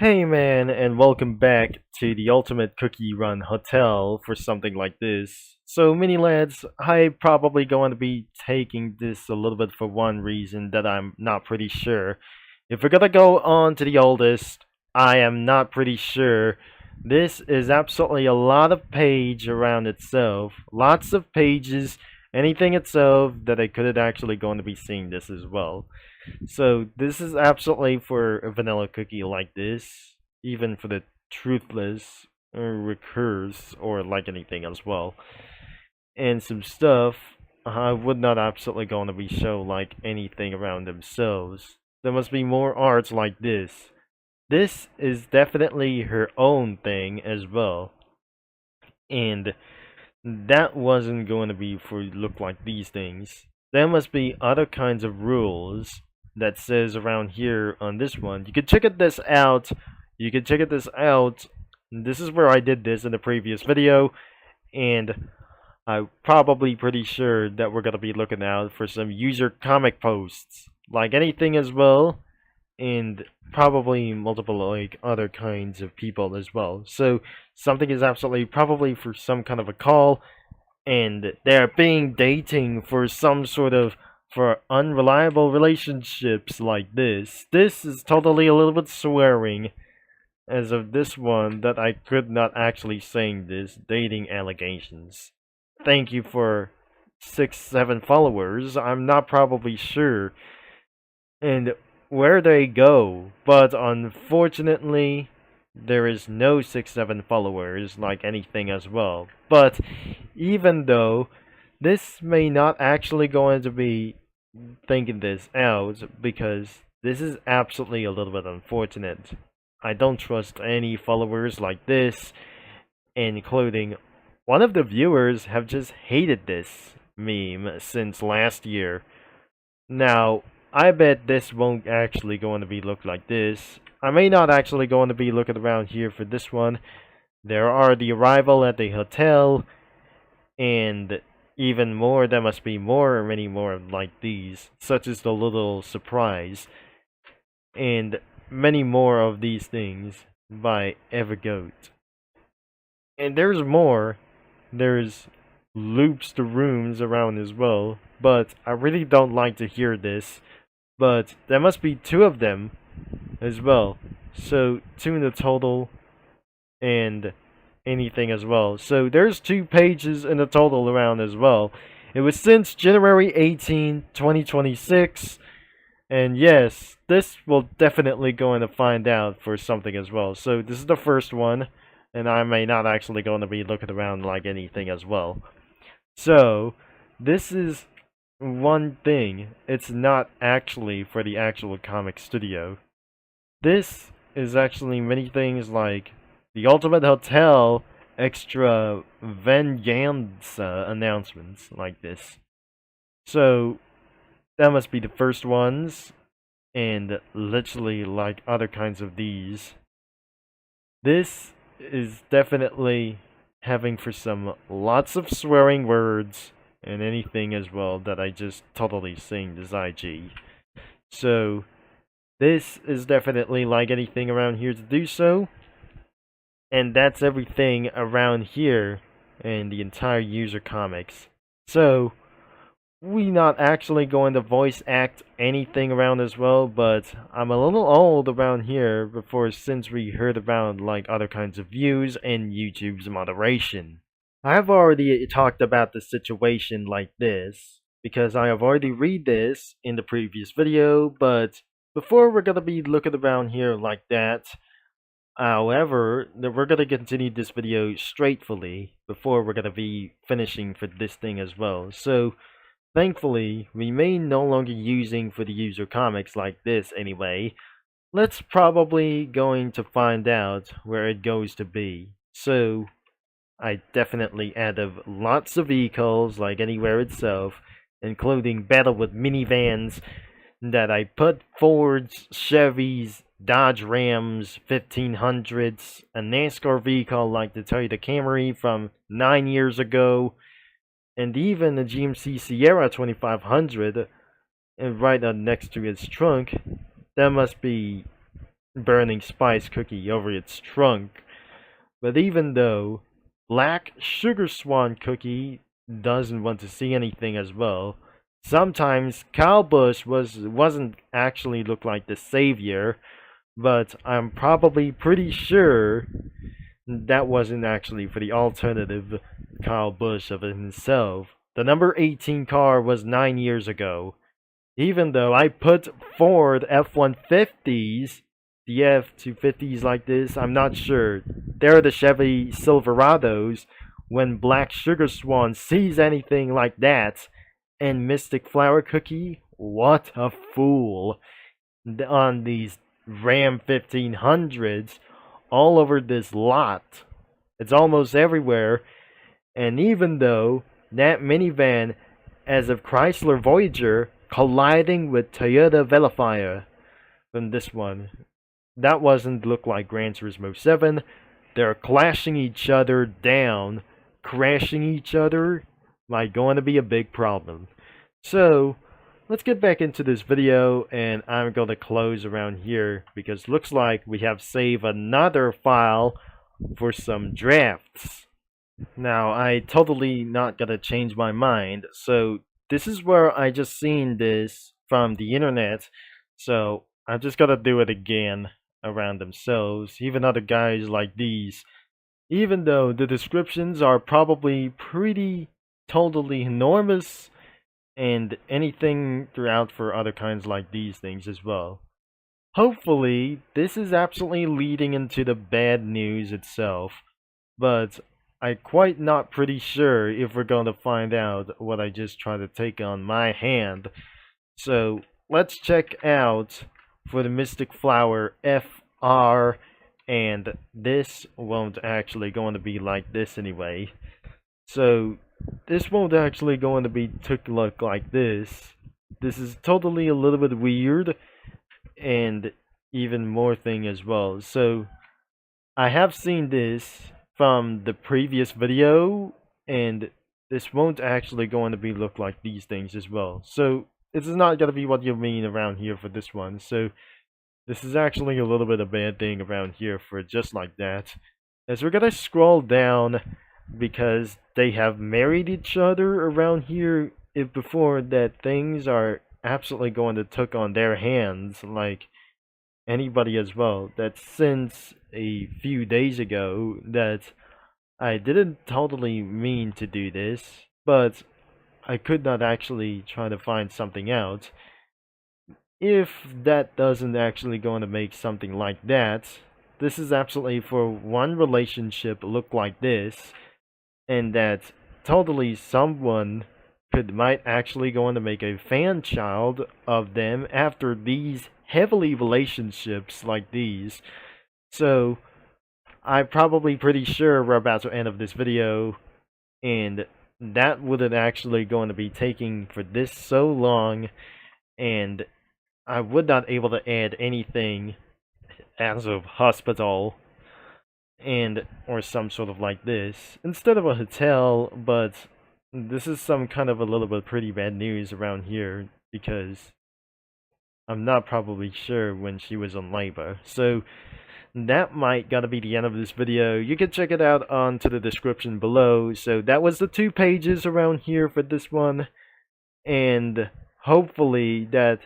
Hey man, and welcome back to the Ultimate Cookie Run Hotel for something like this. So, mini lads, I probably going to be taking this a little bit for one reason that I'm not pretty sure. If we're gonna go on to the oldest, I am not pretty sure. This is absolutely a lot of page around itself, lots of pages, anything itself that I could have actually going to be seeing this as well. So this is absolutely for a vanilla cookie like this, even for the truthless or recurs or like anything as well. And some stuff I would not absolutely going to be show like anything around themselves. There must be more arts like this. This is definitely her own thing as well. And that wasn't going to be for look like these things. There must be other kinds of rules that says around here on this one. You can check this out. You can check this out. This is where I did this in the previous video, and I'm probably pretty sure that we're gonna be looking out for some user comic posts, like anything as well, and probably multiple like other kinds of people as well. So something is absolutely probably for some kind of a call, and they're being dating for some sort of for unreliable relationships like this. This is totally a little bit swearing as of this one that I could not actually saying this dating allegations. Thank you for 6, 7 followers. I'm not probably sure and where they go, but unfortunately there is no 6, 7 followers like anything as well. But even though this may not actually going to be thinking this out because this is absolutely a little bit unfortunate. I don't trust any followers like this, including one of the viewers have just hated this meme since last year. Now, I bet this won't actually going to be look like this. I may not actually going to be looking around here for this one. There are the arrival at the hotel, and even more, there must be more, many more like these, such as the little surprise, and many more of these things by Evergoat. And there's more. There's loops to rooms around as well, but I really don't like to hear this. But there must be two of them as well. So two in the total, and anything as well. So there's 2 pages in the total around as well. It was since January 18, 2026. And yes, this will definitely going to find out for something as well. So this is the first one, and I may not actually going to be looking around like anything as well. So this is one thing. It's not actually for the actual comic studio. This is actually many things like the Ultimate Hotel Extravaganza announcements like this. So that must be the first ones, and literally like other kinds of these. This is definitely having for some lots of swearing words and anything as well that I just totally sing this IG. So this is definitely like anything around here to do so. And that's everything around here in the entire user comics. So we not actually going to voice act anything around as well, but I'm a little old around here before since we heard about like other kinds of views and YouTube's moderation. I have already talked about the situation like this because I have already read this in the previous video, but before we're gonna be looking around here like that, however, we're gonna continue this video straightfully before we're gonna be finishing for this thing as well. So, thankfully, we may no longer using for the user comics like this anyway. Let's probably going to find out where it goes to be. So, I definitely added lots of vehicles like anywhere itself, including battle with minivans that I put Fords, Chevys, Dodge Rams, 1500s, a NASCAR vehicle like the Toyota Camry from 9 years ago, and even the GMC Sierra 2500, and right up next to its trunk, that must be burning spice cookie over its trunk. But even though Black Sugar Swan Cookie doesn't want to see anything as well, sometimes Kyle Busch wasn't actually look like the savior, but I'm probably pretty sure that wasn't actually for the alternative Kyle Busch of himself. The number 18 car was 9 years ago. Even though I put Ford F-150s, the F-250s like this, I'm not sure. They're the Chevy Silverados. When Black Sugar Swan sees anything like that, and Mystic Flower Cookie, what a fool. On these Ram 1500s, all over this lot. It's almost everywhere. And even though that minivan, as of Chrysler Voyager, colliding with Toyota Velifier than this one. That wasn't look like Gran Turismo 7. They're clashing each other down, crashing each other, might going to be a big problem. So, let's get back into this video, and I'm going to close around here, because looks like we have saved another file for some drafts. Now, I totally not gonna change my mind, so this is where I just seen this from the internet, so I'm just gonna do it again around themselves, even other guys like these. Even though the descriptions are probably pretty totally enormous, and anything throughout for other kinds like these things as well. Hopefully, this is absolutely leading into the bad news itself, but I'm quite not pretty sure if we're going to find out what I just tried to take on my hand. So let's check out for the Mystic Flower FR, and this won't actually going to be like this anyway. So this won't actually going to be took look like this. This is totally a little bit weird, and even more thing as well. So I have seen this from the previous video, and this won't actually going to be look like these things as well. So this is not going to be what you mean around here for this one. So this is actually a little bit of a bad thing around here for just like that. As we're going to scroll down, because they have married each other around here, if before that things are absolutely going to took on their hands like anybody as well. That since a few days ago that I didn't totally mean to do this, but I could not actually try to find something out. If that doesn't actually going to make something like that, this is absolutely for one relationship look like this, and that totally someone might actually going to make a fan child of them after these heavily relationships like these. So I'm probably pretty sure we're about to end of this video, and that wouldn't actually going to be taking for this so long, and I would not able to add anything as of hospital and or some sort of like this instead of a hotel. But this is some kind of a little bit pretty bad news around here, because I'm not probably sure when she was on labor. So that might gotta be the end of this video. You can check it out onto the description below. So that was the 2 pages around here for this one, and hopefully that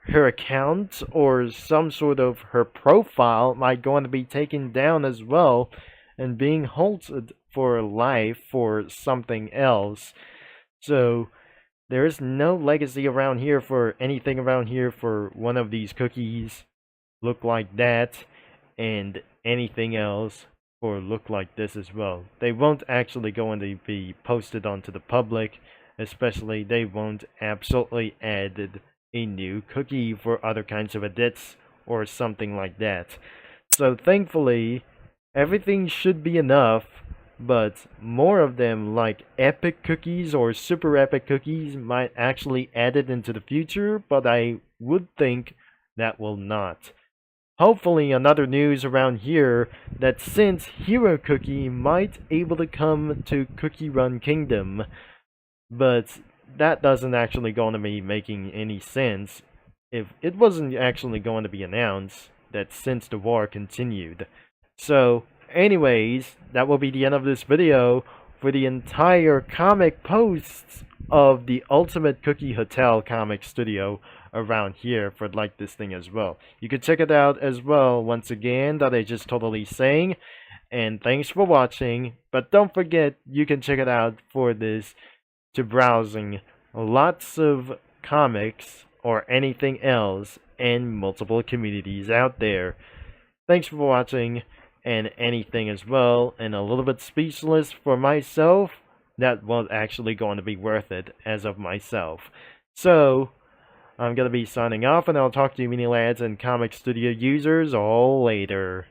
her account or some sort of her profile might going to be taken down as well and being halted for life for something else. So there is no legacy around here for anything around here for one of these cookies look like that, and anything else for look like this as well. They won't actually going to be posted onto the public, especially they won't absolutely added a new cookie for other kinds of edits or something like that. So thankfully everything should be enough, but more of them like epic cookies or super epic cookies might actually add it into the future, but I would think that will not. Hopefully another news around here that since Hero Cookie might able to come to Cookie Run Kingdom, but that doesn't actually going to be making any sense if it wasn't actually going to be announced. that since the war continued. So, anyways, that will be the end of this video for the entire comic posts of the Ultimate Cookie Hotel comic studio around here for like this thing as well. You can check it out as well once again that I just totally saying. And thanks for watching, but don't forget you can check it out for this to browsing lots of comics or anything else in multiple communities out there. Thanks for watching and anything as well, and a little bit speechless for myself. That was actually going to be worth it as of myself. So, I'm going to be signing off, and I'll talk to you mini lads and comic studio users all later.